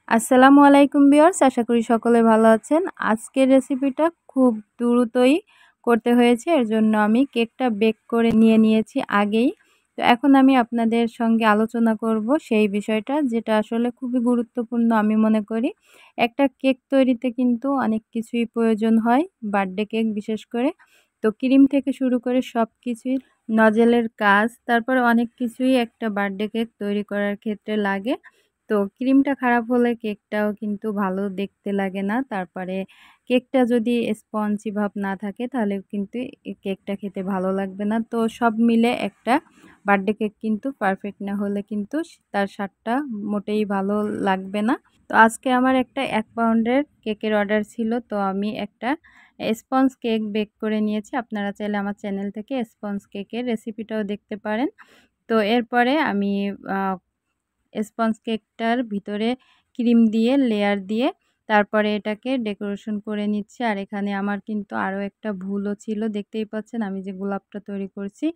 আসসালামু আলাইকুম ভিউয়ার্স, আশা করি সকলে ভালো আছেন। আজকের রেসিপিটা খুব দ্রুতই করতে হয়েছে, এর জন্য আমি কেকটা বেক করে নিয়েছি আগেই। তো এখন আমি আপনাদের সঙ্গে আলোচনা করব সেই বিষয়টা, যেটা আসলে খুবই গুরুত্বপূর্ণ আমি মনে করি। একটা কেক তৈরিতে কিন্তু অনেক কিছুই প্রয়োজন হয়, বার্থডে কেক বিশেষ করে। তো ক্রিম থেকে শুরু করে সব কিছুই, নজেলের কাজ, তারপরে অনেক কিছুই একটা বার্থডে কেক তৈরি করার ক্ষেত্রে লাগে। তো ক্রিমটা খারাপ হলে কেকটাও কিন্তু ভালো দেখতে লাগে না। তারপরে কেকটা যদি স্পঞ্জি ভাব না থাকে তাহলে কিন্তু কেকটা খেতে ভালো লাগবে না। তো সব মিলে একটা বার্থডে কেক কিন্তু পারফেক্ট না হলে কিন্তু তার স্বাদটা মোটেই ভালো লাগবে না। তো আজকে আমার একটা 1 পাউন্ডের কেকের অর্ডার ছিল। তো আমি একটা স্পঞ্জ কেক বেক করে নিয়েছি। আপনারা চাইলে আমার চ্যানেল থেকে স্পঞ্জ কেকের রেসিপিটাও দেখতে পারেন। তো এরপরে আমি স্পঞ্জ কেকটার ভিতরে ক্রিম দিয়ে লেয়ার দিয়ে তারপরে এটাকে ডেকোরেশন করে নিচ্ছি। আর এখানে আমার কিন্তু আরও একটা ভুলও ছিল, দেখতেই পাচ্ছেন আমি যে গোলাপটা তৈরি করছি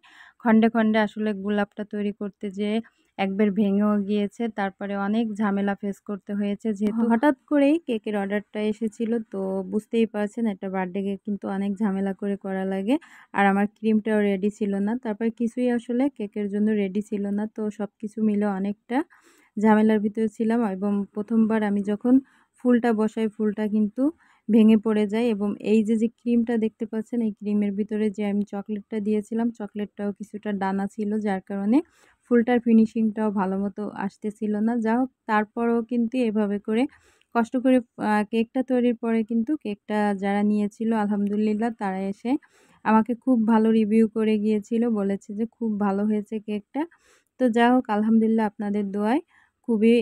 খণ্ডে খণ্ডে, আসলে গোলাপটা তৈরি করতে যেয়ে একবার ভেঙেও গিয়েছে। তারপরে অনেক ঝামেলা ফেস করতে হয়েছে, যেহেতু হঠাৎ করেই কেকের অর্ডারটা এসেছিল। তো বুঝতেই পারছেন একটা বার্থডে কেক কিন্তু অনেক ঝামেলা করে করা লাগে। আর আমার ক্রিমটাও রেডি ছিল না, তারপর কিছুই আসলে কেকের জন্য রেডি ছিল না। তো সব কিছু মিলে অনেকটা ঝামেলার ভিতরে ছিলাম। এবং প্রথমবার আমি যখন ফুলটা বসাই ফুলটা কিন্তু ভেঙে পড়ে যায়। এবং এই যে ক্রিমটা দেখতে পাচ্ছেন, এই ক্রিমের ভিতরে যে আমি চকলেটটা দিয়েছিলাম, চকলেটটাও কিছুটা ডানা ছিল, যার কারণে ফুলটার ফিনিশিংটাও ভালো মতো আসতেছিল না। যা হোক, তারপরেও কিন্তু এভাবে করে কষ্ট করে কেকটা তৈরির পরে কিন্তু কেকটা যারা নিয়েছিল আলহামদুলিল্লাহ তারা এসে আমাকে খুব ভালো রিভিউ করে গিয়েছিল, বলেছে যে খুব ভালো হয়েছে কেকটা। তো যা হোক, আলহামদুলিল্লাহ আপনাদের দোয়ায় খুবই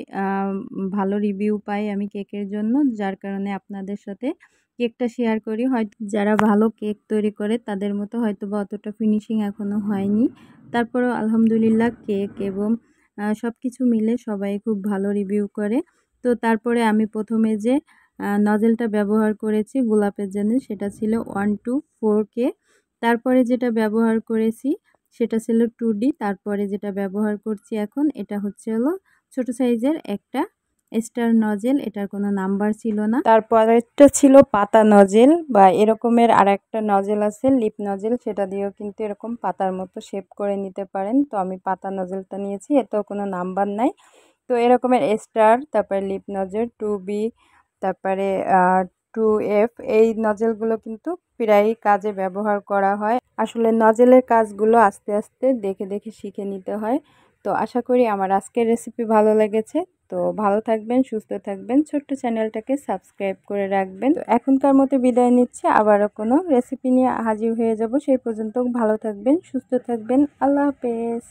ভালো রিভিউ পাই আমি কেকের জন্য, যার কারণে আপনাদের সাথে কেকটা শেয়ার করি। হয়তো যারা ভালো কেক তৈরি করে তাদের মতো হয়তোবা অতটা ফিনিশিং এখনও হয়নি, তারপরেও আলহামদুলিল্লাহ কেক এবং সব কিছু মিলে সবাই খুব ভালো রিভিউ করে। তো তারপরে আমি প্রথমে যে নজেলটা ব্যবহার করেছি গোলাপের জন্য, সেটা ছিল 124K। তারপরে যেটা ব্যবহার করেছি সেটা ছিল 2D। তারপরে যেটা ব্যবহার করছি এখন, এটা হচ্ছে হলো ছোট সাইজের একটা স্টার নজেল, এটার কোনো নাম্বার ছিল না। তারপরেরটা ছিল পাতা নজেল, বা এরকমের আর একটা নজেল আছে লিপ নজেল, সেটা দিয়েও কিন্তু এরকম পাতার মতো শেপ করে নিতে পারেন। তো আমি পাতা নজেলটা নিয়েছি, এতেও কোনো নাম্বার নাই। তো এরকমের স্টার, তারপরে লিপ নজেল 2B, তারপরে 2F, এই নজেলগুলো কিন্তু প্রায় কাজে ব্যবহার করা হয়। আসলে নজেলের কাজগুলো আস্তে আস্তে দেখে দেখে শিখে নিতে হয়। তো আশা করি আমার আজকের রেসিপি ভালো লেগেছে। তো ভালো থাকবেন, সুস্থ থাকবেন, ছোট্ট চ্যানেলটাকে সাবস্ক্রাইব করে রাখবেন। তো এখনকার মতো বিদায় নিচ্ছি, আবারও কোনো রেসিপি নিয়ে হাজির হয়ে যাব। সেই পর্যন্ত ভালো থাকবেন, সুস্থ থাকবেন, আল্লাহ হাফেজ।